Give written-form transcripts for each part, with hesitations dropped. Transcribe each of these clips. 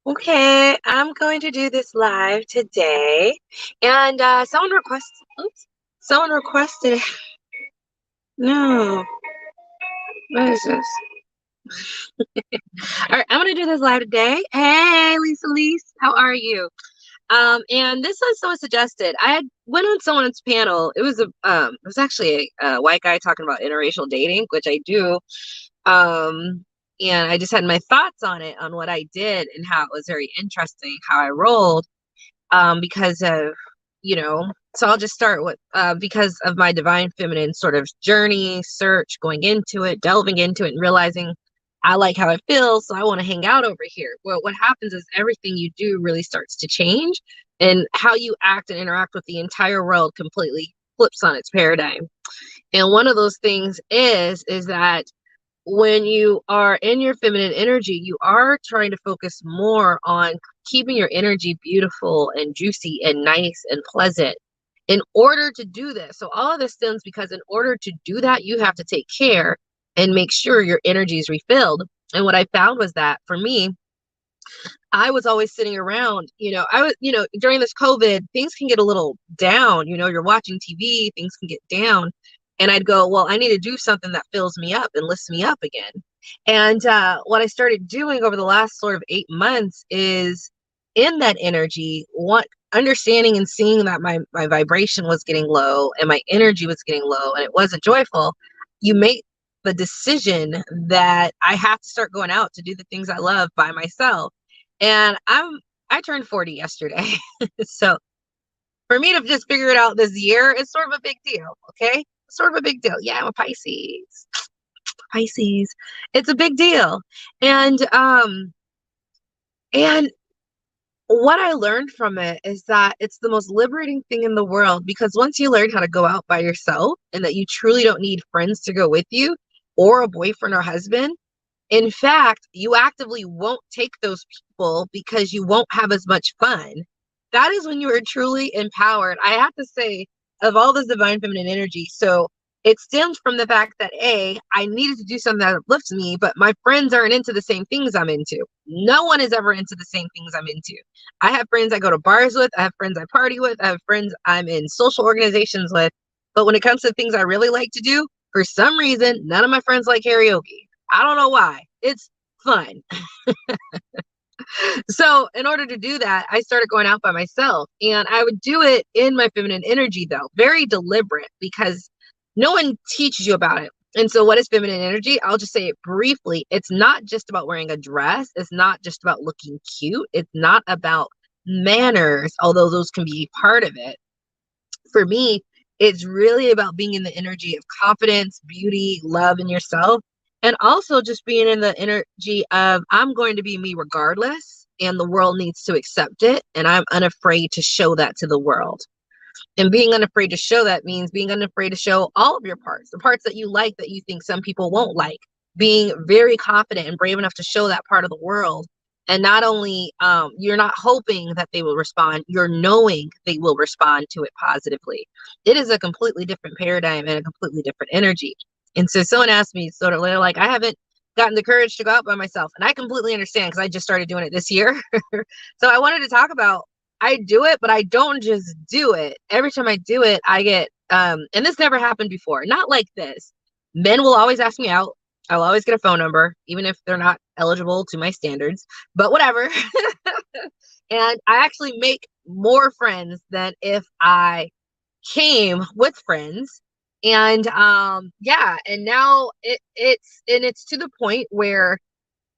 Okay, I'm going to do this live today. And someone requested, no, what is this? All right, I'm going to do this live today. Hey, Lisa Lise, how are you? And this was someone suggested. I had went on someone's panel. It was actually a white guy talking about interracial dating, which I do. Um, and I just had my thoughts on it, on what I did and how it was very interesting, how I rolled. Because of, so I'll just start with, because of my divine feminine sort of journey, search, going into it, delving into it, and realizing I like how it feels, so I want to hang out over here. Well, what happens is everything you do really starts to change, and how you act and interact with the entire world completely flips on its paradigm. And one of those things is that when you are in your feminine energy, you are trying to focus more on keeping your energy beautiful and juicy and nice and pleasant in order to do this. So all of this stems because in order to do that, you have to take care and make sure your energy is refilled. And what I found was that for me, I was always sitting around, during this COVID, things can get a little down, you're watching TV, things can get down. And I'd go, well, I need to do something that fills me up and lifts me up again. And what I started doing over the last sort of 8 months is in that energy, understanding and seeing that my vibration was getting low and my energy was getting low and it wasn't joyful. You make the decision that I have to start going out to do the things I love by myself. And I turned 40 yesterday. So for me to just figure it out this year is sort of a big deal. Okay. Sort of a big deal. Yeah, I'm a Pisces. Pisces. It's a big deal. And what I learned from it is that it's the most liberating thing in the world, because once you learn how to go out by yourself and that you truly don't need friends to go with you or a boyfriend or husband, in fact, you actively won't take those people because you won't have as much fun. That is when you are truly empowered. I have to say, of all this divine feminine energy, so it stems from the fact that I needed to do something that uplifts me, but my friends aren't into the same things I'm into. No one is ever into the same things I'm into. I have friends I go to bars with, I have friends I party with, I have friends I'm in social organizations with. But when it comes to things I really like to do, for some reason, none of my friends like karaoke. I don't know why. It's fun. So in order to do that, I started going out by myself, and I would do it in my feminine energy, though, very deliberate, because no one teaches you about it. And so what is feminine energy? I'll just say it briefly. It's not just about wearing a dress. It's not just about looking cute. It's not about manners, although those can be part of it. For me, it's really about being in the energy of confidence, beauty, love in yourself, and also just being in the energy of I'm going to be me regardless, and the world needs to accept it, and I'm unafraid to show that to the world. And being unafraid to show that means being unafraid to show all of your parts, the parts that you like that you think some people won't like, being very confident and brave enough to show that part of the world. And not only you're not hoping that they will respond, you're knowing they will respond to it positively. It is a completely different paradigm and a completely different energy. And so someone asked me sort of like, I haven't gotten the courage to go out by myself. And I completely understand, because I just started doing it this year. So I wanted to talk about, I do it, but I don't just do it. Every time I do it, I get, and this never happened before, not like this. Men will always ask me out. I'll always get a phone number, even if they're not eligible to my standards, but whatever. And I actually make more friends than if I came with friends. And yeah, and now it's to the point where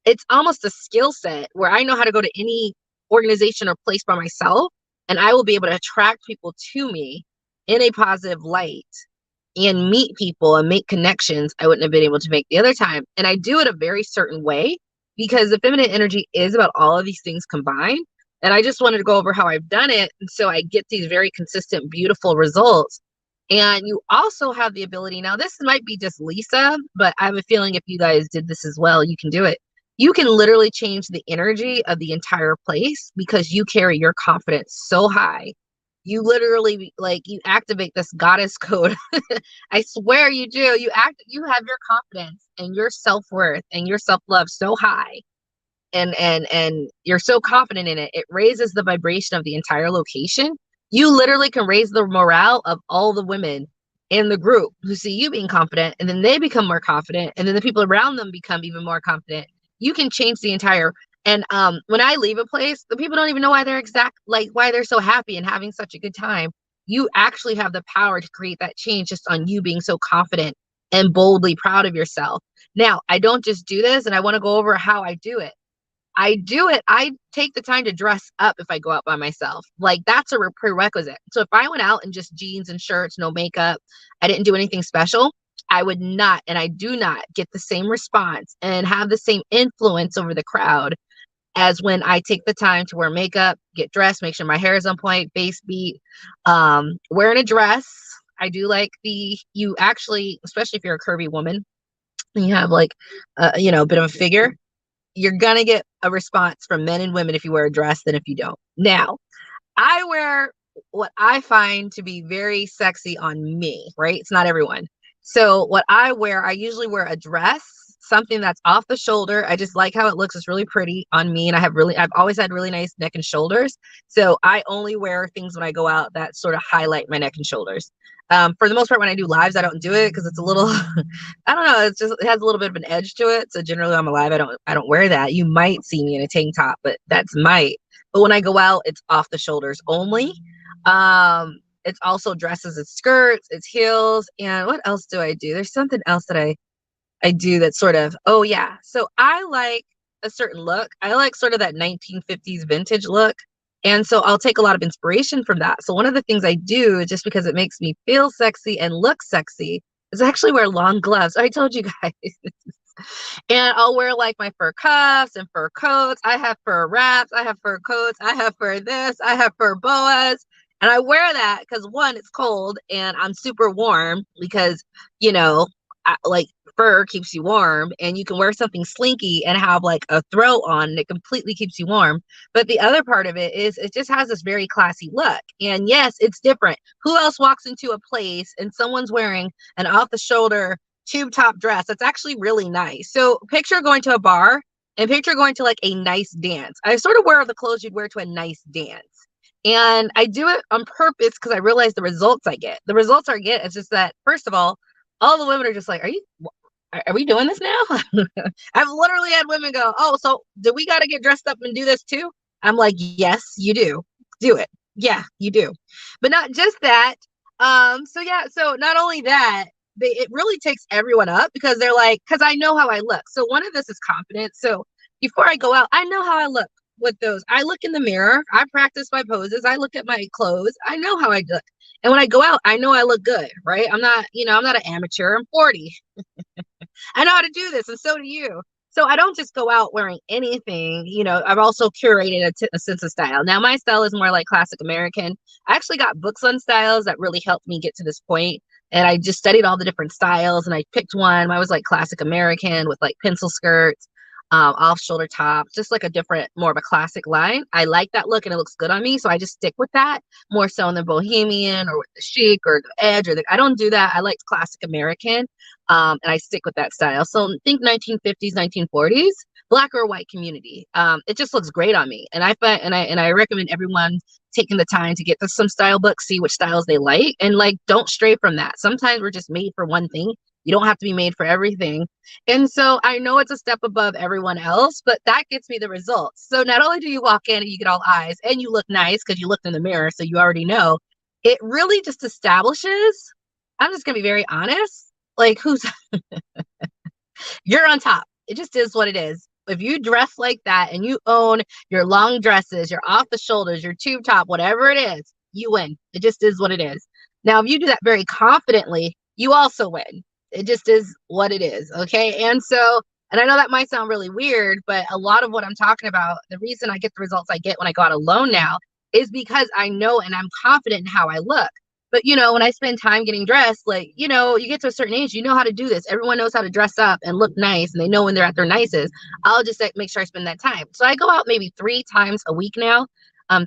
it's almost a skill set where I know how to go to any organization or place by myself, and I will be able to attract people to me in a positive light and meet people and make connections I wouldn't have been able to make the other time. And I do it a very certain way, because the feminine energy is about all of these things combined. And I just wanted to go over how I've done it. And so I get these very consistent, beautiful results. And you also have the ability, now this might be just Lisa, but I have a feeling if you guys did this as well, you can do it. You can literally change the energy of the entire place because you carry your confidence so high. You literally, like, you activate this goddess code. I swear you do. You have your confidence and your self-worth and your self-love so high and you're so confident in it, it raises the vibration of the entire location. You literally can raise the morale of all the women in the group who see you being confident, and then they become more confident, and then the people around them become even more confident. You can change the entire. And when I leave a place, the people don't even know why they're why they're so happy and having such a good time. You actually have the power to create that change just on you being so confident and boldly proud of yourself. Now, I don't just do this, and I want to go over how I do it. I take the time to dress up if I go out by myself. Like, that's a prerequisite. So if I went out in just jeans and shirts, no makeup, I didn't do anything special, I would not, and I do not get the same response and have the same influence over the crowd as when I take the time to wear makeup, get dressed, make sure my hair is on point, face beat, wearing a dress. I do like you actually, especially if you're a curvy woman and you have like, a bit of a figure, you're going to get a response from men and women if you wear a dress than if you don't. Now, I wear what I find to be very sexy on me, right? It's not everyone. So what I wear, I usually wear a dress, something that's off the shoulder. I just like how it looks. It's really pretty on me. And I've always had really nice neck and shoulders. So I only wear things when I go out that sort of highlight my neck and shoulders. For the most part, when I do lives, I don't do it because it's a little, I don't know. It has a little bit of an edge to it. So generally on my live, I don't wear that. You might see me in a tank top, but that's might. But when I go out, it's off the shoulders only. It's also dresses, it's skirts, it's heels. And what else do I do? There's something else that I do that's sort of, oh yeah. So I like a certain look. I like sort of that 1950s vintage look. And so I'll take a lot of inspiration from that. So one of the things I do, just because it makes me feel sexy and look sexy, is actually wear long gloves. I told you guys. And I'll wear like my fur cuffs and fur coats. I have fur wraps. I have fur coats. I have fur this. I have fur boas. And I wear that because, one, it's cold and I'm super warm because, like fur keeps you warm, and you can wear something slinky and have like a throw on and it completely keeps you warm. But the other part of it is it just has this very classy look. And yes, it's different. Who else walks into a place and someone's wearing an off the shoulder tube top dress that's actually really nice? So picture going to a bar and picture going to like a nice dance. I sort of wear the clothes you'd wear to a nice dance. And I do it on purpose because I realize the results I get. The results I get is just that, first of all the women are just like, are we doing this now? I've literally had women go, oh, so do we got to get dressed up and do this too? I'm like, yes, you do. Do it. Yeah, you do. But not just that. So not only that, it really takes everyone up because they're like, because I know how I look. So one of this is confidence. So before I go out, I know how I look with those. I look in the mirror. I practice my poses. I look at my clothes. I know how I look. And when I go out, I know I look good, right? I'm not an amateur. I'm 40. I know how to do this, and so do you. So I don't just go out wearing anything. I've also curated a sense of style. Now, my style is more like classic American. I actually got books on styles that really helped me get to this point. And I just studied all the different styles, and I picked one. I was like classic American with like pencil skirts, off shoulder tops, just like more of a classic line. I like that look and it looks good on me. So I just stick with that more so than bohemian or with the chic or the edge I don't do that. I like classic American. And I stick with that style. So think 1950s, 1940s, Black or white community. It just looks great on me. And I recommend everyone taking the time to get some style books, see which styles they like, and like, don't stray from that. Sometimes we're just made for one thing. You don't have to be made for everything. And so I know it's a step above everyone else, but that gets me the results. So not only do you walk in and you get all eyes and you look nice because you looked in the mirror, so you already know, it really just establishes, I'm just going to be very honest, like you're on top. It just is what it is. If you dress like that and you own your long dresses, your off the shoulders, your tube top, whatever it is, you win. It just is what it is. Now, if you do that very confidently, you also win. It just is what it is. Okay. And I know that might sound really weird, but a lot of what I'm talking about, the reason I get the results I get when I go out alone now is because I know and I'm confident in how I look. But, when I spend time getting dressed, like, you get to a certain age, you know how to do this. Everyone knows how to dress up and look nice, and they know when they're at their nicest. I'll just make sure I spend that time. So I go out maybe 3 times a week now,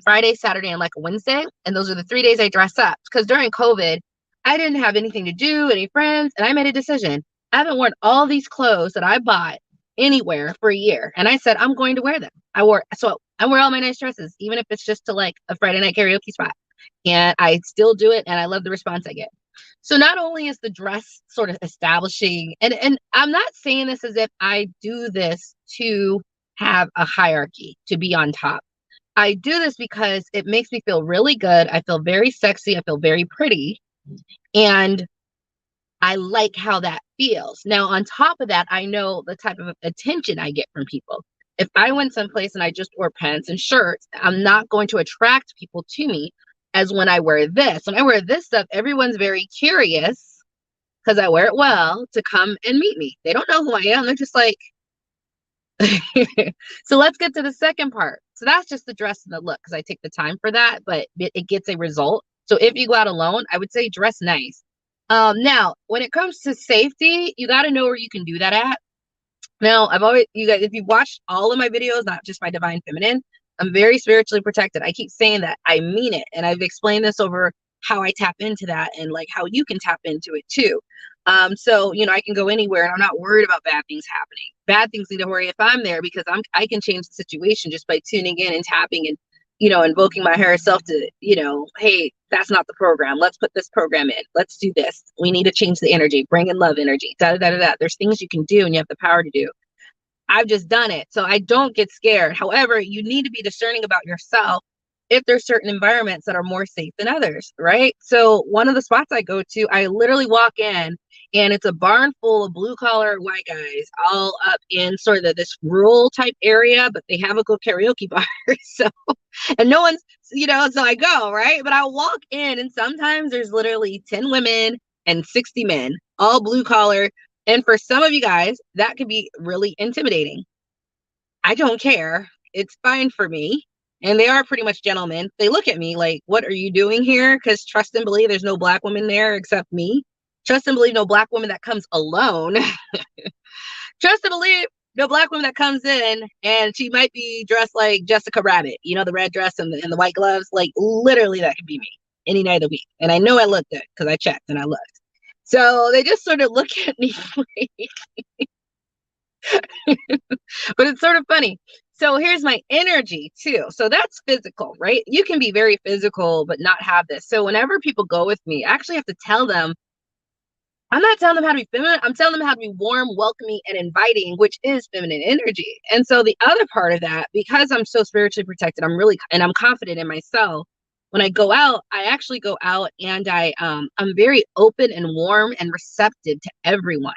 Friday, Saturday, and like a Wednesday. And those are the 3 days I dress up because during COVID, I didn't have anything to do, any friends, and I made a decision. I haven't worn all these clothes that I bought anywhere for a year. And I said, I'm going to wear them. I wear all my nice dresses, even if it's just to like a Friday night karaoke spot. And I still do it. And I love the response I get. So not only is the dress sort of establishing, and I'm not saying this as if I do this to have a hierarchy, to be on top. I do this because it makes me feel really good. I feel very sexy. I feel very pretty. And I like how that feels. Now, on top of that, I know the type of attention I get from people. If I went someplace and I just wore pants and shirts, I'm not going to attract people to me as when I wear this. When I wear this stuff, everyone's very curious because I wear it well to come and meet me. They don't know who I am. They're just like, so let's get to the second part. So that's just the dress and the look because I take the time for that, but it gets a result. So if you go out alone, I would say dress nice. Now, when it comes to safety, you got to know where you can do that at. Now, you guys, if you've watched all of my videos, not just my Divine Feminine, I'm very spiritually protected. I keep saying that. I mean it. And I've explained this over how I tap into that and like how you can tap into it too. So, I can go anywhere and I'm not worried about bad things happening. Bad things need to worry if I'm there because I can change the situation just by tuning in and tapping and, invoking my higher self to, hey, that's not the program. Let's put this program in. Let's do this. We need to change the energy, bring in love energy, da, da, da, da. There's things you can do and you have the power to do. I've just done it. So I don't get scared. However, you need to be discerning about yourself if there's certain environments that are more safe than others, right? So one of the spots I go to, I literally walk in and it's a barn full of blue collar white guys all up in sort of this rural type area, but they have a good karaoke bar. So, and no one's, so I go, right? But I walk in and sometimes there's literally 10 women and 60 men, all blue collar. And for some of you guys, that could be really intimidating. I don't care. It's fine for me. And they are pretty much gentlemen. They look at me like, what are you doing here? Because trust and believe there's no Black woman there except me. Trust and believe no Black woman that comes alone. Trust and believe no Black woman that comes in and she might be dressed like Jessica Rabbit, the red dress and the white gloves. Like literally that could be me any night of the week. And I know I looked good because I checked and I looked. So they just sort of look at me. But it's sort of funny. So here's my energy too. So that's physical, right? You can be very physical, but not have this. So whenever people go with me, I actually have to tell them, I'm not telling them how to be feminine. I'm telling them how to be warm, welcoming, and inviting, which is feminine energy. And so the other part of that, because I'm so spiritually protected, I'm confident in myself. When I go out, I actually go out and I'm very open and warm and receptive to everyone.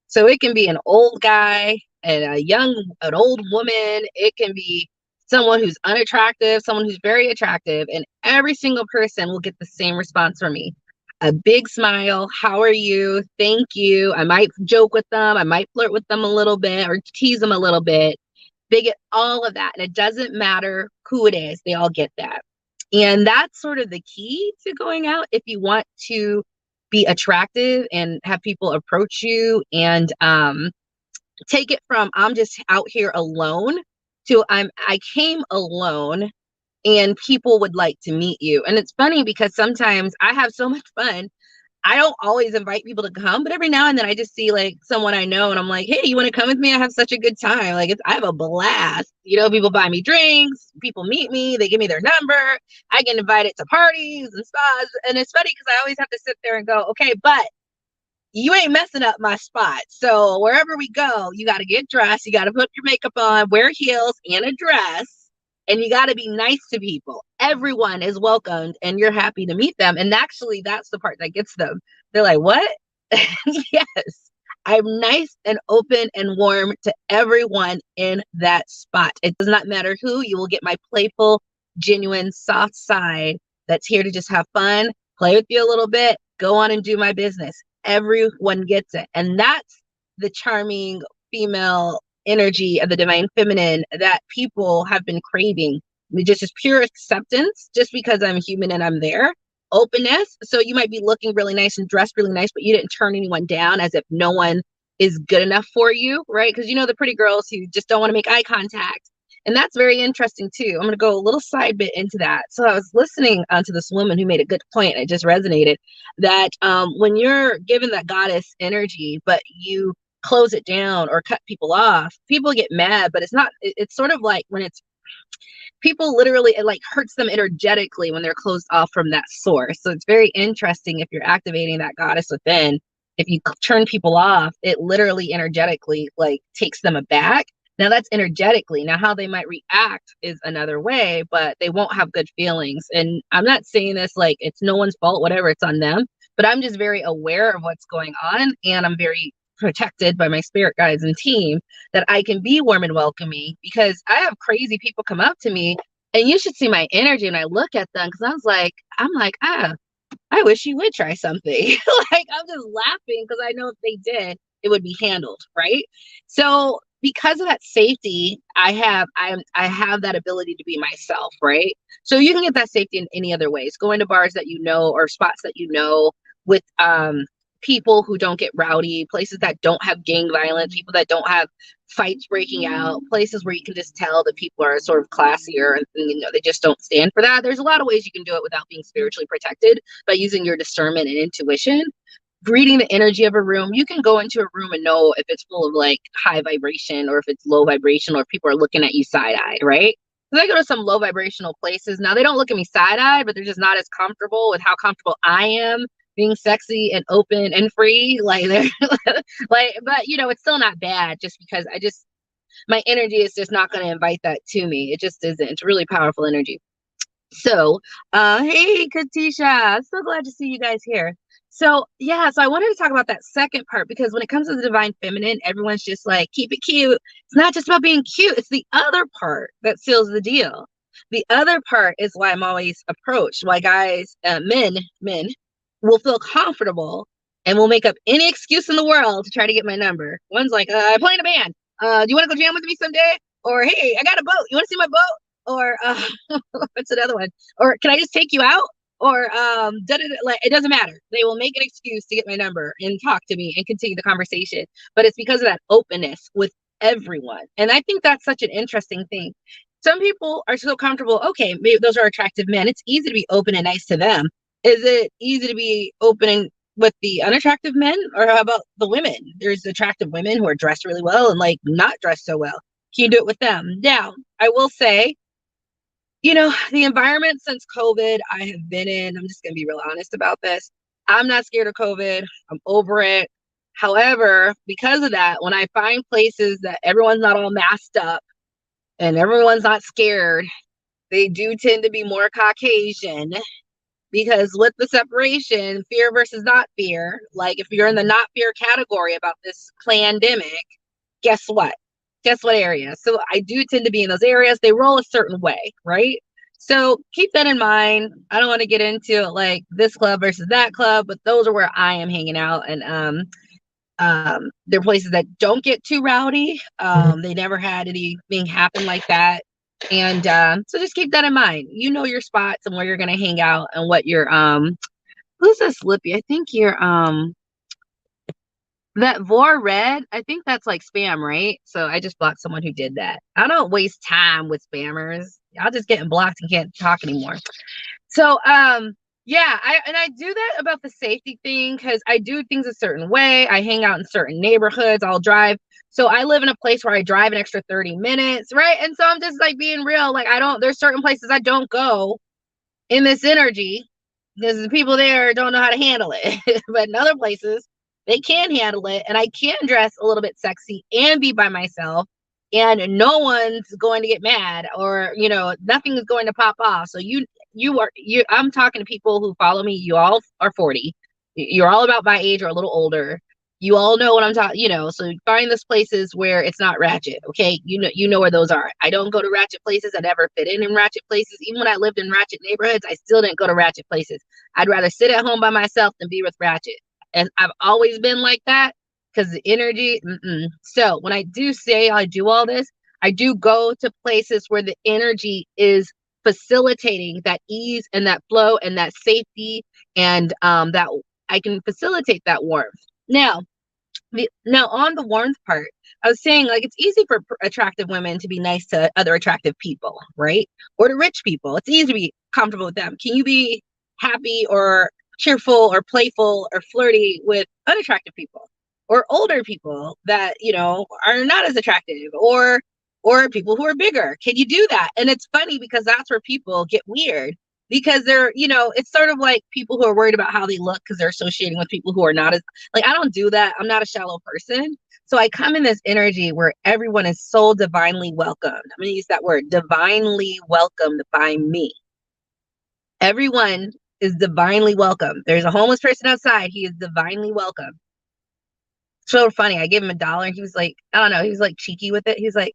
So it can be an old guy and an old woman. It can be someone who's unattractive, someone who's very attractive, and every single person will get the same response from me. A big smile. How are you? Thank you. I might joke with them. I might flirt with them a little bit or tease them a little bit. They get all of that. And it doesn't matter who it is. They all get that. And that's sort of the key to going out if you want to be attractive and have people approach you and take it from I'm just out here alone to I came alone and people would like to meet you. And it's funny because sometimes I have so much fun. I don't always invite people to come, but every now and then I just see like someone I know and I'm like, hey, you want to come with me? I have such a good time. Like I have a blast. People buy me drinks, people meet me, they give me their number. I get invited to parties and spas. And it's funny because I always have to sit there and go, okay, but you ain't messing up my spot. So wherever we go, you got to get dressed. You got to put your makeup on, wear heels and a dress. And you got to be nice to people. Everyone is welcomed and you're happy to meet them. And actually, that's the part that gets them. They're like, what? Yes, I'm nice and open and warm to everyone in that spot. It does not matter who. You will get my playful, genuine, soft side that's here to just have fun, play with you a little bit, go on and do my business. Everyone gets it. And that's the charming female energy of the Divine Feminine that people have been craving. Just as pure acceptance, just because I'm human and I'm there. Openness. So you might be looking really nice and dressed really nice, but you didn't turn anyone down as if no one is good enough for you, right? Because the pretty girls who just don't want to make eye contact. And that's very interesting too. I'm going to go a little side bit into that. So I was listening to this woman who made a good point. It just resonated that when you're given that goddess energy, but you close it down or cut people off, people get mad, but it's sort of like when it's people literally, it like hurts them energetically when they're closed off from that source. So it's very interesting if you're activating that goddess within. If you turn people off, it literally energetically like takes them aback. Now that's energetically. Now how they might react is another way, but they won't have good feelings. And I'm not saying this like it's no one's fault, whatever, it's on them. But I'm just very aware of what's going on, and I'm very protected by my spirit guides and team that I can be warm and welcoming, because I have crazy people come up to me, and you should see my energy when I look at them, because I'm like, I wish you would try something. Like I'm just laughing because I know if they did, it would be handled, right? So because of that safety, I have that ability to be myself, right? So you can get that safety in any other ways. Going to bars that you know or spots that you know with people who don't get rowdy, places that don't have gang violence, people that don't have fights breaking out, places where you can just tell that people are sort of classier and you know they just don't stand for that. There's a lot of ways you can do it without being spiritually protected by using your discernment and intuition. Reading the energy of a room, you can go into a room and know if it's full of like high vibration or if it's low vibration or if people are looking at you side-eyed, right? Because I go to some low vibrational places. Now they don't look at me side-eyed, but they're just not as comfortable with how comfortable I am being sexy and open and free. Like they're like, but you know, it's still not bad just because my energy is just not going to invite that to me. It just isn't. It's really powerful energy. So, hey, Katisha, so glad to see you guys here. So, yeah, so I wanted to talk about that second part because when it comes to the divine feminine, everyone's just like, keep it cute. It's not just about being cute, it's the other part that seals the deal. The other part is why I'm always approached, why guys, men will feel comfortable and will make up any excuse in the world to try to get my number. One's like, I play in a band. Do you want to go jam with me someday? Or, hey, I got a boat. You want to see my boat? Or what's another one? Or can I just take you out? Or like it doesn't matter. They will make an excuse to get my number and talk to me and continue the conversation. But it's because of that openness with everyone. And I think that's such an interesting thing. Some people are so comfortable. Okay, maybe those are attractive men. It's easy to be open and nice to them. Is it easy to be open with the unattractive men? Or how about the women? There's attractive women who are dressed really well and like not dressed so well. Can you do it with them? Now, I will say, you know, the environment since COVID I have been in, I'm just going to be real honest about this. I'm not scared of COVID. I'm over it. However, because of that, when I find places that everyone's not all masked up and everyone's not scared, they do tend to be more Caucasian because with the separation, fear versus not fear, like if you're in the not fear category about this pandemic, guess what? Guess what area? So I do tend to be in those areas. They roll a certain way, right? So keep that in mind. I don't want to get into like this club versus that club, but those are where I am hanging out. And they're places that don't get too rowdy. They never had anything happen like that. And so just keep that in mind. You know your spots and where you're gonna hang out and what your who's this Lippy? I think you're that Vor Red, I think that's like spam, right? So I just blocked someone who did that. I don't waste time with spammers. I'll just get blocked and can't talk anymore. So yeah, I do that about the safety thing because I do things a certain way. I hang out in certain neighborhoods. I'll drive. So I live in a place where I drive an extra 30 minutes, right? And so I'm just like being real. Like there's certain places I don't go in this energy because the people there don't know how to handle it. But in other places, they can handle it, and I can dress a little bit sexy and be by myself, and no one's going to get mad, or you know, nothing is going to pop off. So I'm talking to people who follow me. You all are 40. You're all about my age or a little older. You all know what I'm talking, you know, so find those places where it's not ratchet. Okay. You know where those are. I don't go to ratchet places. I never fit in ratchet places. Even when I lived in ratchet neighborhoods, I still didn't go to ratchet places. I'd rather sit at home by myself than be with ratchet. And I've always been like that because the energy. So when I do say I do all this, I do go to places where the energy is facilitating that ease and that flow and that safety, and that I can facilitate that warmth. Now on the warmth part, I was saying like it's easy for attractive women to be nice to other attractive people, right? Or to rich people. It's easy to be comfortable with them. Can you be happy or cheerful or playful or flirty with unattractive people? or older people that, you know, are not as attractive, or people who are bigger. Can you do that? And it's funny because that's where people get weird, because they're, you know, it's sort of like people who are worried about how they look because they're associating with people who are not as, like, I don't do that. I'm not a shallow person. So I come in this energy where everyone is so divinely welcomed. I'm going to use that word, divinely welcomed by me. Everyone is divinely welcome. There's a homeless person outside. He is divinely welcome. So funny. I gave him $1 and he was like, I don't know. He was like cheeky with it. He was like,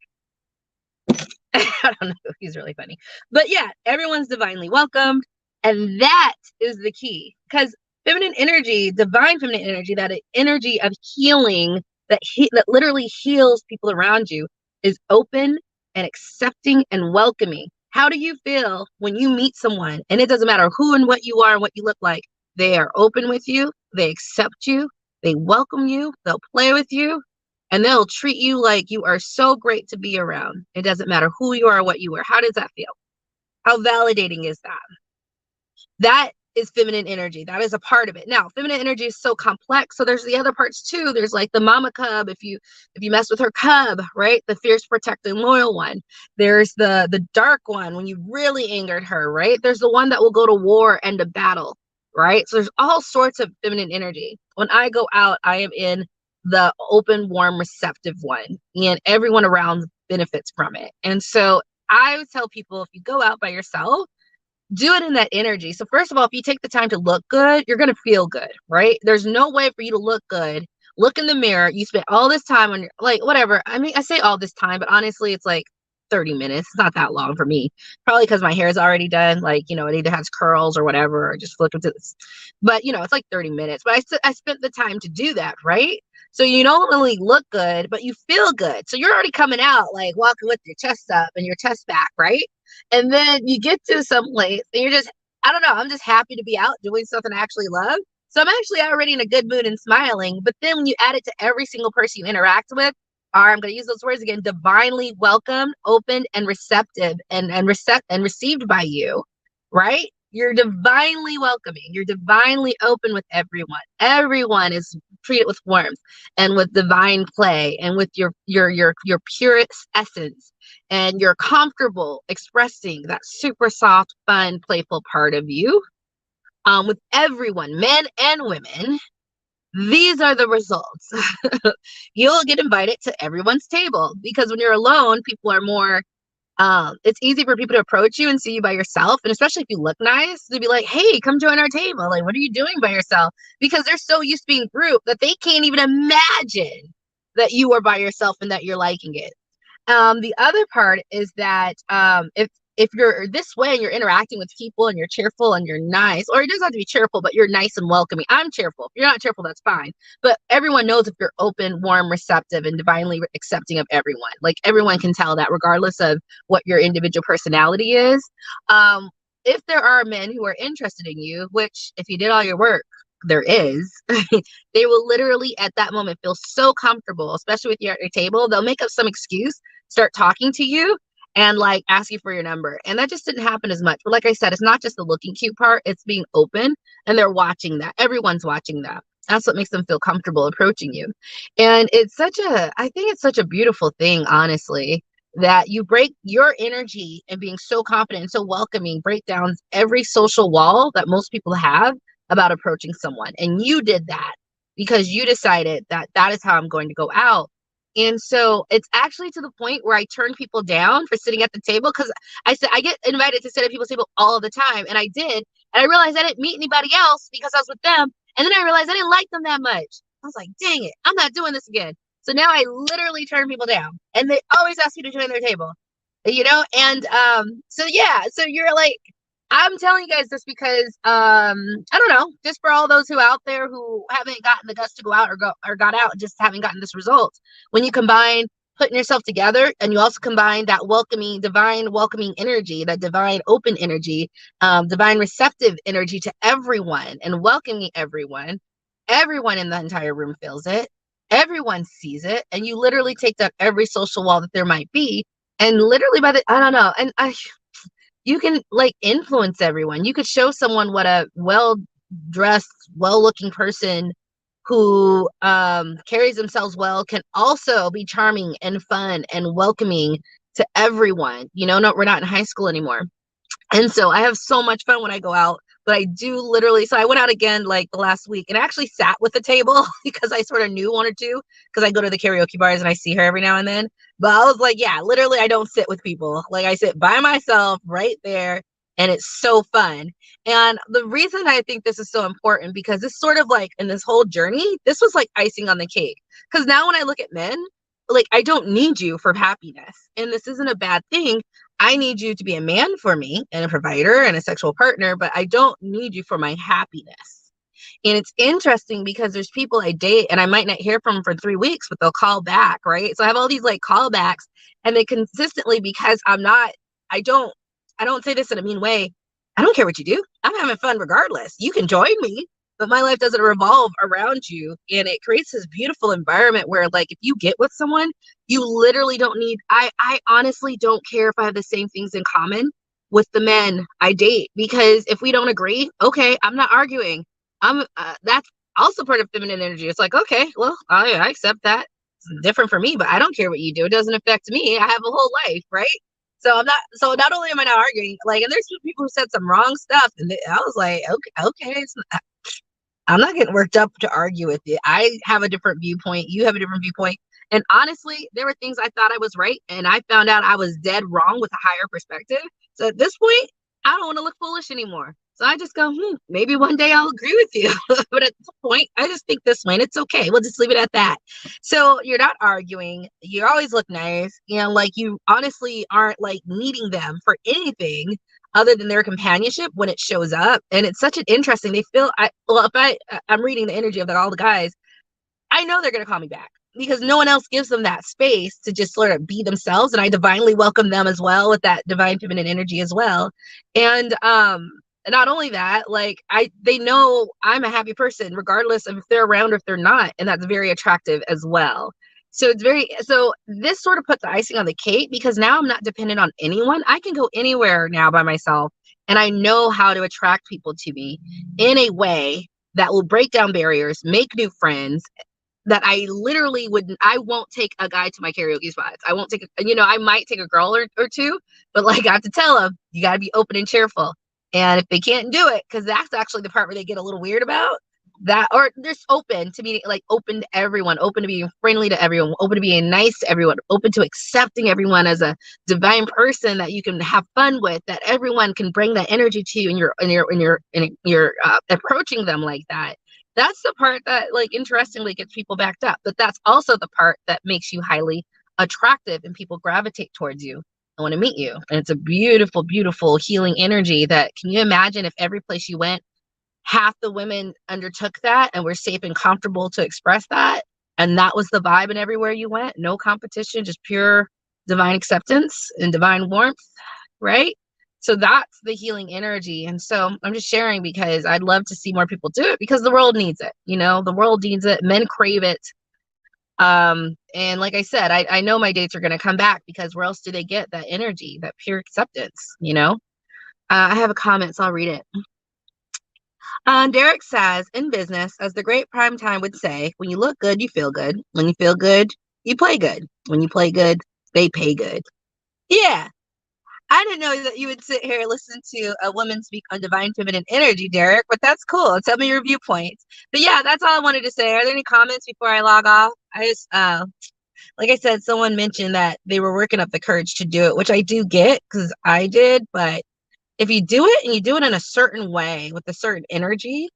I don't know. He's really funny. But yeah, everyone's divinely welcomed. And that is the key, because feminine energy, divine feminine energy, that energy of healing that literally heals people around you, is open and accepting and welcoming. How do you feel when you meet someone, and it doesn't matter who and what you are and what you look like? They are open with you, they accept you, they welcome you, they'll play with you, and they'll treat you like you are so great to be around. It doesn't matter who you are or what you are. How does that feel? How validating is that? That is feminine energy. That is a part of it. Now, feminine energy is so complex. So there's the other parts too. There's like the mama cub. If you mess with her cub, right? The fierce, protective, loyal one. There's the dark one when you really angered her, right? There's the one that will go to war and to battle, right? So there's all sorts of feminine energy. When I go out, I am in the open, warm, receptive one, and everyone around benefits from it. And so I would tell people, if you go out by yourself, do it in that energy. So first of all, if you take the time to look good, you're going to feel good, right? There's no way for you to look good. Look in the mirror. You spent all this time on your, like, whatever. I mean, I say all this time, but honestly, it's like 30 minutes. It's not that long for me. Probably because my hair is already done. Like, you know, it either has curls or whatever, or just flip into this. But, you know, it's like 30 minutes. But I spent the time to do that, right? So you don't really look good, but you feel good. So you're already coming out like walking with your chest up and your chest back, right? And then you get to some place and you're just, I don't know, I'm just happy to be out doing something I actually love. So I'm actually already in a good mood and smiling. But then when you add it to every single person you interact with, are, I'm going to use those words again, divinely welcomed, opened, and receptive and received by you, right? You're divinely welcoming. You're divinely open with everyone. Everyone is treated with warmth and with divine play and with your purest essence. And you're comfortable expressing that super soft, fun, playful part of you with everyone, men and women. These are the results. You'll get invited to everyone's table, because when you're alone, people are more, it's easy for people to approach you and see you by yourself. And especially if you look nice, to be like, hey, come join our table. Like, what are you doing by yourself? Because they're so used to being group that they can't even imagine that you are by yourself and that you're liking it. The other part is that if you're this way and you're interacting with people and you're cheerful and you're nice, or it doesn't have to be cheerful, but you're nice and welcoming. I'm cheerful. If you're not cheerful, that's fine. But everyone knows if you're open, warm, receptive, and divinely accepting of everyone. Like, everyone can tell that regardless of what your individual personality is. If there are men who are interested in you, which if you did all your work, there is, they will literally at that moment feel so comfortable, especially with you at your table. They'll make up some excuse, start talking to you, and like ask you for your number. And that just didn't happen as much. But like I said, it's not just the looking cute part, it's being open, and they're watching that. Everyone's watching that. That's what makes them feel comfortable approaching you. And I think it's such a beautiful thing, honestly, that you break your energy and being so confident and so welcoming, break down every social wall that most people have about approaching someone. And you did that because you decided that that is how I'm going to go out. And so it's actually to the point where I turn people down for sitting at the table, because I said I get invited to sit at people's table all the time. And I did. And I realized I didn't meet anybody else because I was with them. And then I realized I didn't like them that much. I was like, dang it, I'm not doing this again. So now I literally turn people down, and they always ask me to join their table, you know? And so yeah, so you're like, I'm telling you guys this because I don't know, just for all those who out there who haven't gotten the guts to go out or got out, just haven't gotten this result. When you combine putting yourself together, and you also combine that welcoming, divine welcoming energy, that divine open energy, divine receptive energy to everyone and welcoming everyone in the entire room feels it. Everyone sees it, and you literally take down every social wall that there might be. And literally I don't know, and you can like influence everyone. You could show someone what a well-dressed, well-looking person who carries themselves well can also be charming and fun and welcoming to everyone. You know, no, we're not in high school anymore. And so I have so much fun when I go out, but I do literally. So I went out again like the last week and I actually sat with the table because I sort of knew one or two because I go to the karaoke bars and I see her every now and then. But I was like, yeah, literally, I don't sit with people. Like I sit by myself right there and it's so fun. And the reason I think this is so important because this sort of like in this whole journey, this was like icing on the cake. Because now when I look at men, like I don't need you for happiness. And this isn't a bad thing. I need you to be a man for me and a provider and a sexual partner, but I don't need you for my happiness. And it's interesting because there's people I date and I might not hear from them for 3 weeks, but they'll call back, right? So I have all these like callbacks and they consistently, because I don't, I don't say this in a mean way. I don't care what you do. I'm having fun regardless. You can join me, but my life doesn't revolve around you. And it creates this beautiful environment where like, if you get with someone, you literally don't need, I honestly don't care if I have the same things in common with the men I date, because if we don't agree, okay, I'm not arguing. That's also part of feminine energy. It's like, okay, well, I accept that. It's different for me, but I don't care what you do. It doesn't affect me. I have a whole life, right? So I'm not. So not only am I not arguing, like, and there's people who said some wrong stuff, and I was like, okay, I'm not getting worked up to argue with you. I have a different viewpoint. You have a different viewpoint. And honestly, there were things I thought I was right, and I found out I was dead wrong with a higher perspective. So at this point, I don't want to look foolish anymore. So I just go, maybe one day I'll agree with you. But at this point, I just think this way, and it's okay. We'll just leave it at that. So you're not arguing. You always look nice. And like you honestly aren't like needing them for anything other than their companionship when it shows up. And it's such an interesting, they feel, I'm reading the energy of all the guys, I know they're going to call me back because no one else gives them that space to just sort of be themselves. And I divinely welcome them as well with that divine feminine energy as well. And not only that, like they know I'm a happy person regardless of if they're around or if they're not. And that's very attractive as well. So this sort of put the icing on the cake because now I'm not dependent on anyone. I can go anywhere now by myself and I know how to attract people to me in a way that will break down barriers, make new friends, that I literally wouldn't. I won't take a guy to my karaoke spots. I won't take I might take a girl or two, but like I have to tell them, you got to be open and cheerful. And if they can't do it, because that's actually the part where they get a little weird about that, or they're just open to being like open to everyone, open to being friendly to everyone, open to being nice to everyone, open to accepting everyone as a divine person that you can have fun with, that everyone can bring that energy to you, and you're approaching them like that. That's the part that, like, interestingly gets people backed up. But that's also the part that makes you highly attractive and people gravitate towards you. I want to meet you. And it's a beautiful, beautiful healing energy that, can you imagine if every place you went, half the women undertook that and were safe and comfortable to express that? And that was the vibe, and everywhere you went, no competition, just pure divine acceptance and divine warmth, right? So that's the healing energy. And so I'm just sharing because I'd love to see more people do it because the world needs it. The world needs it. Men crave it. And like I said, I know my dates are going to come back because where else do they get that energy, that pure acceptance? I have a comment, so I'll read it. Derek says, in business, as the great prime time would say, when you look good, you feel good. When you feel good, you play good. When you play good, they pay good. Yeah. I didn't know that you would sit here and listen to a woman speak on divine feminine energy, Derek, but that's cool. Tell me your viewpoints. But yeah, that's all I wanted to say. Are there any comments before I log off? I just, like I said, someone mentioned that they were working up the courage to do it, which I do get because I did. But if you do it and you do it in a certain way with a certain energy,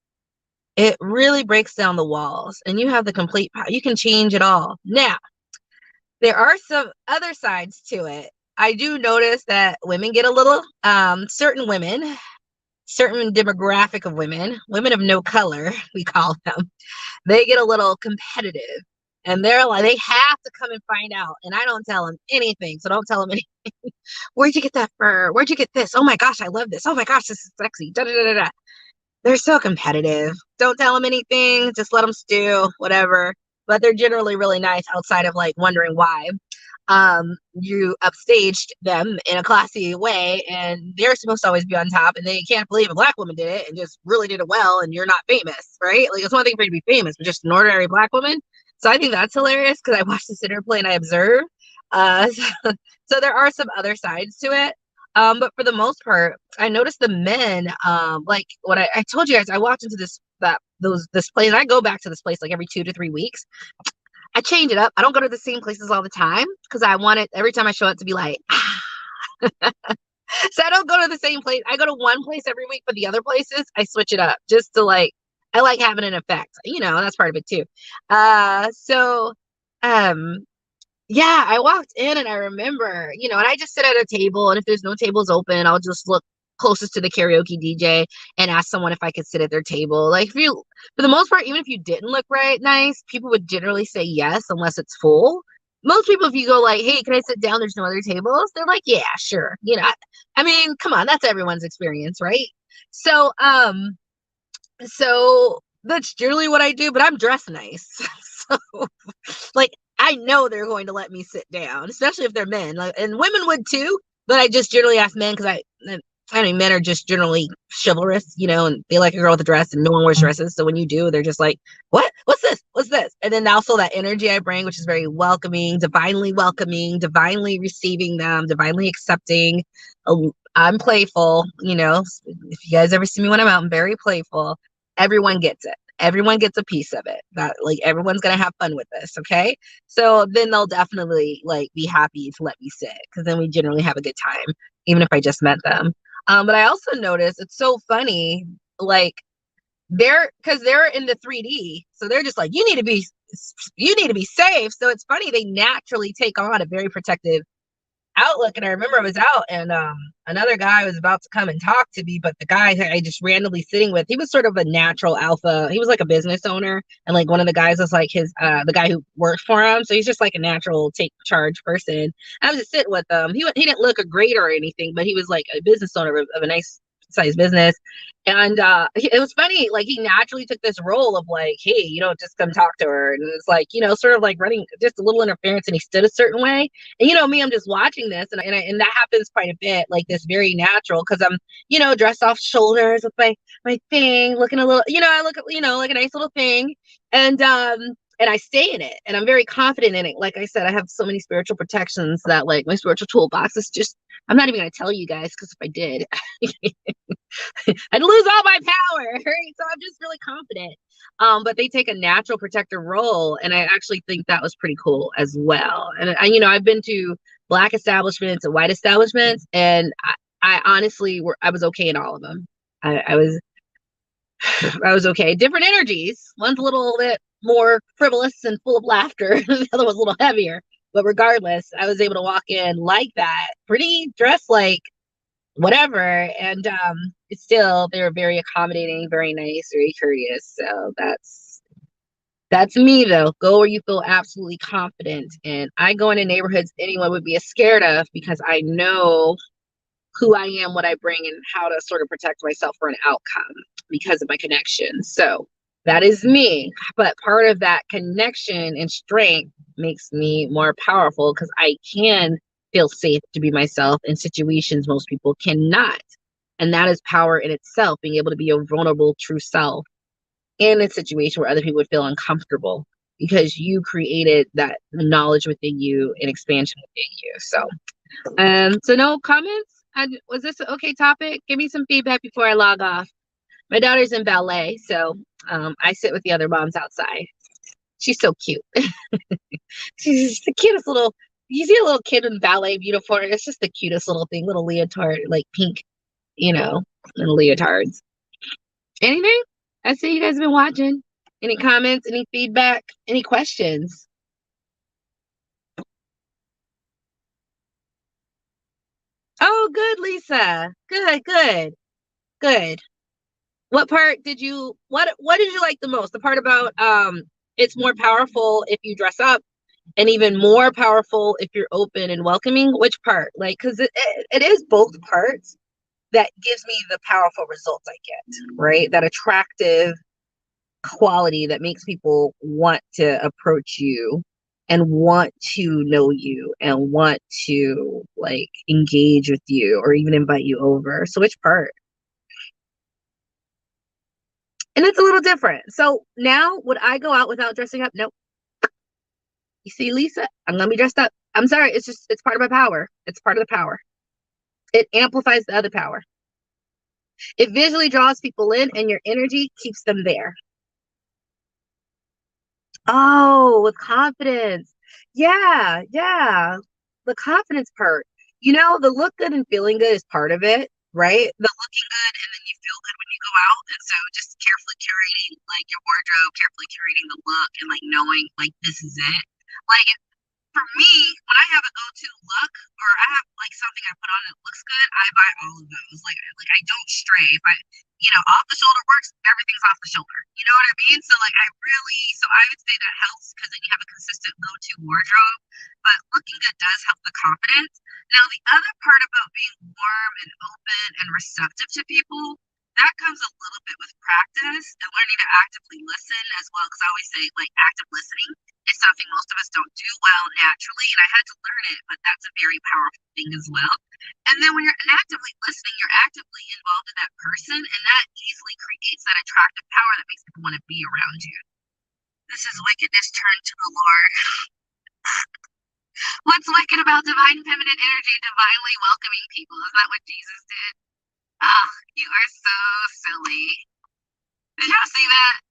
it really breaks down the walls and you have the complete power. You can change it all. Now, there are some other sides to it. I do notice that women get a little, certain women, certain demographic of women of no color, we call them, they get a little competitive. And they're like, they have to come and find out. And I don't tell them anything. So don't tell them anything. Where'd you get that fur? Where'd you get this? Oh my gosh, I love this. Oh my gosh, this is sexy. Da, da, da, da. They're so competitive. Don't tell them anything. Just let them stew, whatever. But they're generally really nice outside of like wondering why. you upstaged them in a classy way, and they're supposed to always be on top, and they can't believe a black woman did it and just really did it well, and you're not famous, right? Like, it's one thing for you to be famous, but just an ordinary black woman. So I think that's hilarious because I watched this interplay and I observe. So there are some other sides to it. But for the most part, I noticed the men, like what I told you guys, I walked into this place, and I go back to this place like every 2 to 3 weeks. I change it up. I don't go to the same places all the time because I want it every time I show up to be like, ah. So I don't go to the same place. I go to one place every week, but the other places I switch it up just to like, I like having an effect, that's part of it too. So um yeah, I walked in and I remember, and I just sit at a table, and if there's no tables open, I'll just look closest to the karaoke DJ and ask someone if I could sit at their table. Like, for the most part, even if you didn't look right nice, people would generally say yes unless it's full. Most people, if you go like, "Hey, can I sit down? There's no other tables," they're like, "Yeah, sure." I mean, come on, that's everyone's experience, right? So, so that's generally what I do, but I'm dressed nice. So, like, I know they're going to let me sit down, especially if they're men. Like, and women would too, but I just generally ask men because I mean, men are just generally chivalrous, and they like a girl with a dress, and no one wears dresses. So when you do, they're just like, "What? What's this? What's this?" And then also that energy I bring, which is very welcoming, divinely receiving them, divinely accepting. I'm playful, If you guys ever see me when I'm out, I'm very playful. Everyone gets it. Everyone gets a piece of it. That, like, everyone's gonna have fun with this, okay? So then they'll definitely like be happy to let me sit because then we generally have a good time, even if I just met them. But I also noticed it's so funny, like because they're in the 3D, so they're just like, you need to be safe. So it's funny, they naturally take on a very protective outlook. And I remember I was out, and another guy was about to come and talk to me, but the guy I just randomly sitting with, he was sort of a natural alpha. He was like a business owner, and like one of the guys was like the guy who worked for him. So he's just like a natural take charge person. I was just sitting with him. He didn't look a great or anything, but he was like a business owner of a nice sized business. And it was funny, like, he naturally took this role of like, "Hey, just come talk to her." And it's like, sort of like running just a little interference, and he stood a certain way. And me, I'm just watching this, and that happens quite a bit, like this very natural, because I'm, dressed off shoulders with my thing, looking a little, I look, like a nice little thing, and I stay in it, and I'm very confident in it. Like I said, I have so many spiritual protections that, like, my spiritual toolbox is just, I'm not even gonna tell you guys, because if I did, I'd lose all my power, right? So I'm just really confident. But they take a natural protector role, and I actually think that was pretty cool as well. And I've been to black establishments and white establishments, and I honestly I was okay in all of them. I was I was okay. Different energies. One's a little bit more frivolous and full of laughter. The other one's a little heavier. But regardless, I was able to walk in like that, pretty dressed like whatever, and it's still, they were very accommodating, very nice, very courteous. So that's me, though. Go where you feel absolutely confident, and I go into neighborhoods anyone would be scared of, because I know who I am, what I bring, and how to sort of protect myself for an outcome because of my connection. So that is me. But part of that connection and strength makes me more powerful, because I can feel safe to be myself in situations most people cannot. And that is power in itself, being able to be a vulnerable, true self in a situation where other people would feel uncomfortable, because you created that knowledge within you and expansion within you. So no comments? Was this an okay topic? Give me some feedback before I log off. My daughter's in ballet, so I sit with the other moms outside. She's so cute. She's the cutest little. You see a little kid in ballet uniform. It's just the cutest little thing, little leotard, like pink, little leotards. Anything? I see you guys have been watching. Any comments? Any feedback? Any questions? Oh, good, Lisa. Good. What part did you what did you like the most? The part about it's more powerful if you dress up, and even more powerful if you're open and welcoming. Which part? Like, because it is both parts that gives me the powerful results I get, right? That attractive quality that makes people want to approach you and want to know you and want to like engage with you or even invite you over. So which part? And it's a little different. So now would I go out without dressing up? Nope. You see, Lisa, I'm gonna be dressed up. I'm sorry, it's just it's part of my power. It's part of the power. It amplifies the other power. It visually draws people in and your energy keeps them there. Oh, with confidence. Yeah, yeah. The confidence part. You know, the look good and feeling good is part of it, right? The looking good and then you feel good when you go out. And so just carefully curating like your wardrobe, carefully curating the look and like knowing like this is it. Like for me, when I have a go-to look or I have like something I put on that looks good, I buy all of those. Like I don't stray. If I, off the shoulder works, everything's off the shoulder. You know what I mean? So like so I would say that helps because then you have a consistent go-to wardrobe. But looking good does help the confidence. Now the other part about being warm and open and receptive to people, that comes a little bit with practice and learning to actively listen as well. Because I always say like active listening is something most of us don't do well naturally, and I had to learn it, but that's a very powerful thing as well. And then when you're actively listening, you're actively involved in that person, and that easily creates that attractive power that makes people want to be around you. This is wickedness turned to the Lord. What's wicked about divine feminine energy divinely welcoming people? Is that what Jesus did? Ah, you are so silly. Did y'all see that?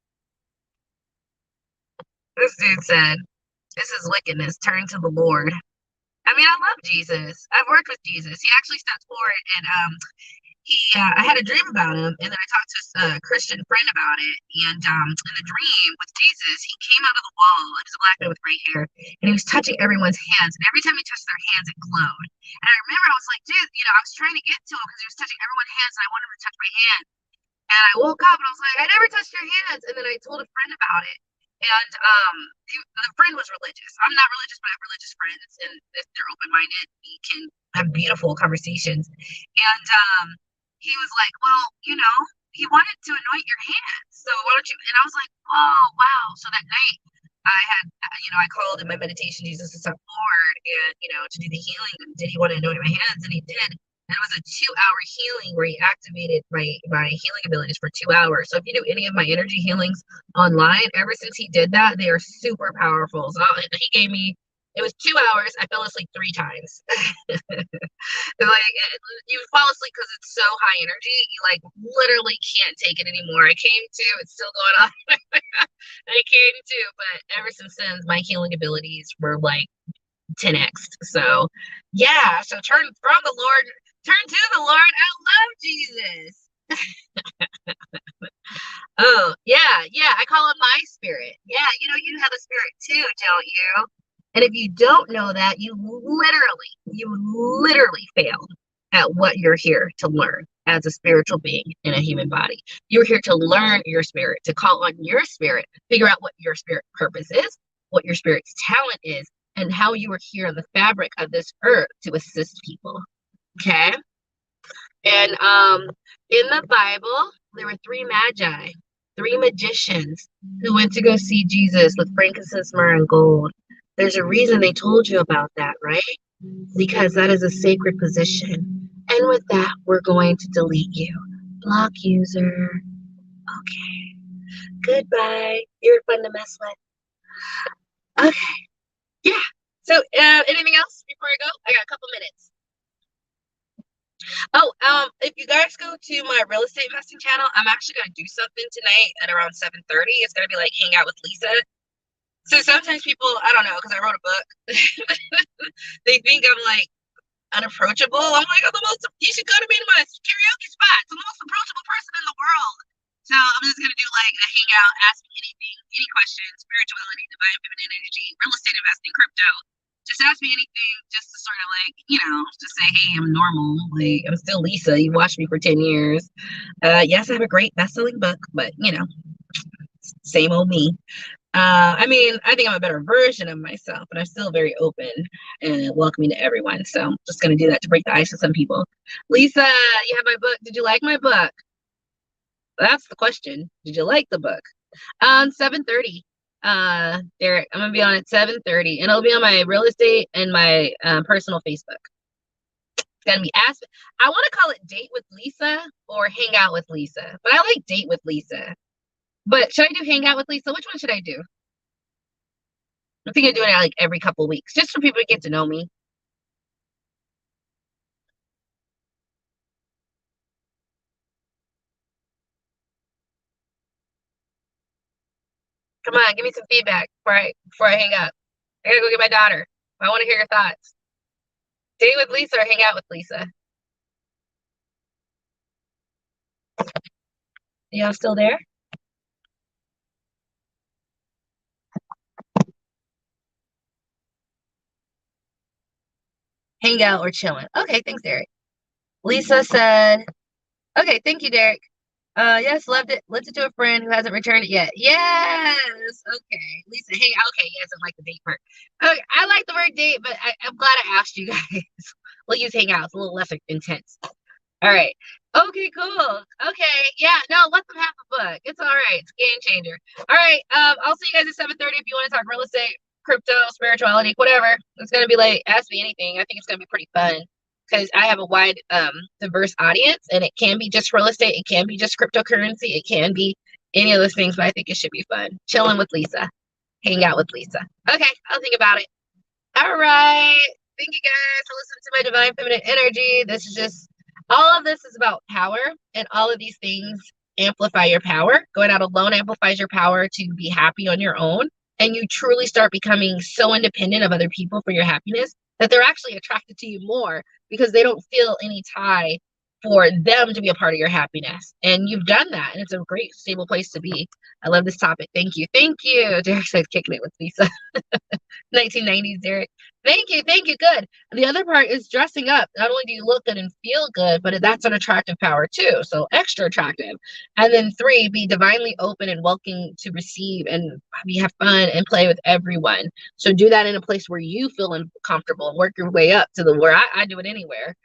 This dude said, this is wickedness. Turn to the Lord. I mean, I love Jesus. I've worked with Jesus. He actually stepped forward and I had a dream about him, and then I talked to a Christian friend about it. And in the dream with Jesus, he came out of the wall. He was a black man with gray hair, and he was touching everyone's hands. And every time he touched their hands, it glowed. And I remember I was like, dude, I was trying to get to him because he was touching everyone's hands, and I wanted him to touch my hand. And I woke up and I was like, I never touched your hands. And then I told a friend about it. And the friend was religious. I'm not religious, but I have religious friends. And if they're open minded, we can have beautiful conversations. And he was like, well, he wanted to anoint your hands. So why don't you? And I was like, oh, wow. So that night, I had, I called in my meditation, Jesus to step forward and, to do the healing. And did he want to anoint my hands? And he did. And it was a 2-hour healing where he activated my healing abilities for 2 hours. So if you do any of my energy healings online, ever since he did that, they are super powerful. So he gave me, it was 2 hours. I fell asleep 3 times. Like you fall asleep because it's so high energy. You like literally can't take it anymore. I came to, it's still going on. I came to, but ever since then, my healing abilities were like 10x. So yeah, so turn from the Lord, turn to the Lord. I love Jesus. Oh yeah, I call it my spirit. Yeah, you have a spirit too, don't you? And if you don't know that, you literally failed at what you're here to learn as a spiritual being in a human body. You're here to learn your spirit, to call on your spirit, figure out what your spirit purpose is, what your spirit's talent is, and how you are here on the fabric of this earth to assist people. Okay? And in the Bible, there were 3 magi, 3 magicians who went to go see Jesus with frankincense, myrrh, and gold. There's a reason they told you about that, right? Because that is a sacred position. And with that, we're going to delete you. Block user. Okay. Goodbye. You're fun to mess with. Okay. Yeah. So anything else before I go? I got a couple minutes. Oh, if you guys go to my real estate investing channel, I'm actually gonna do something tonight at around 7:30. It's gonna be like hang out with Lisa. So sometimes people, I don't know, because I wrote a book, they think I'm like unapproachable. I'm like, you should go to me in my karaoke spot. I'm the most approachable person in the world. So I'm just gonna do like a hangout, ask me anything, any questions, spirituality, divine feminine energy, real estate investing, crypto. Just ask me anything, just to sort of like, just say, hey, I'm normal. Like I'm still Lisa. You watched me for 10 years. Yes, I have a great best-selling book, but same old me. I mean, I think I'm a better version of myself, but I'm still very open and welcoming to everyone. So I'm just going to do that to break the ice with some people. Lisa, you have my book. Did you like my book? That's the question. Did you like the book? 7:30. Derek, I'm gonna be on at 7:30, and it'll be on my real estate and my personal Facebook. It's gonna be ask. I want to call it Date with Lisa or Hang Out with Lisa, but I like Date with Lisa. But should I do Hang Out with Lisa? Which one should I do? I think I'm doing it like every couple weeks, just for people to get to know me. Come on, give me some feedback before I hang up. I gotta go get my daughter. I want to hear your thoughts. Date with Lisa or Hang Out with Lisa? Y'all still there? Hang out or chilling? Okay, thanks, Derek. Lisa said, okay, thank you, Derek. Yes, loved it. Listen to a friend who hasn't returned it yet. Yes. Okay. Lisa, hey, okay, yes, I like the date part. Okay, I like the word date, but I'm glad I asked you guys. We'll use hang out. It's a little less intense. All right. Okay, cool. Okay. Yeah, no, let them have the book. It's all right. It's a game changer. All right. I'll see you guys at 7:30 if you want to talk real estate, crypto, spirituality, whatever. It's gonna be like ask me anything. I think it's gonna be pretty fun because I have a wide diverse audience and it can be just real estate, it can be just cryptocurrency, it can be any of those things, but I think it should be fun. Chilling with Lisa. Hang out with Lisa. Okay, I'll think about it. All right. Thank you guys for listening to my divine feminine energy. This is just all of this is about power, and all of these things amplify your power. Going out alone amplifies your power to be happy on your own. And you truly start becoming so independent of other people for your happiness that they're actually attracted to you more because they don't feel any tie for them to be a part of your happiness. And you've done that. And it's a great, stable place to be. I love this topic. Thank you. Thank you. Derek said kicking it with Lisa. 1990s, Derek. Thank you. Thank you. Good. The other part is dressing up. Not only do you look good and feel good, but that's an attractive power too. So extra attractive. And then 3, be divinely open and welcoming to receive and have fun and play with everyone. So do that in a place where you feel comfortable and work your way up to the where I do it anywhere.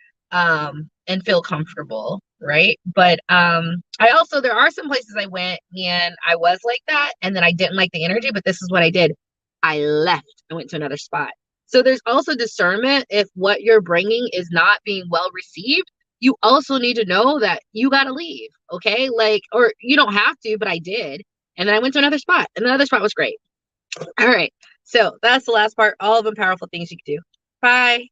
And feel comfortable, right? But I also there are some places I went and I was like that and then I didn't like the energy, but this is what I did. I left. I went to another spot. So there's also discernment. If what you're bringing is not being well received, you also need to know that you got to leave. Okay. Like, or you don't have to, but I did. And then I went to another spot and another spot was great. All right. So that's the last part. All of them powerful things you can do. Bye.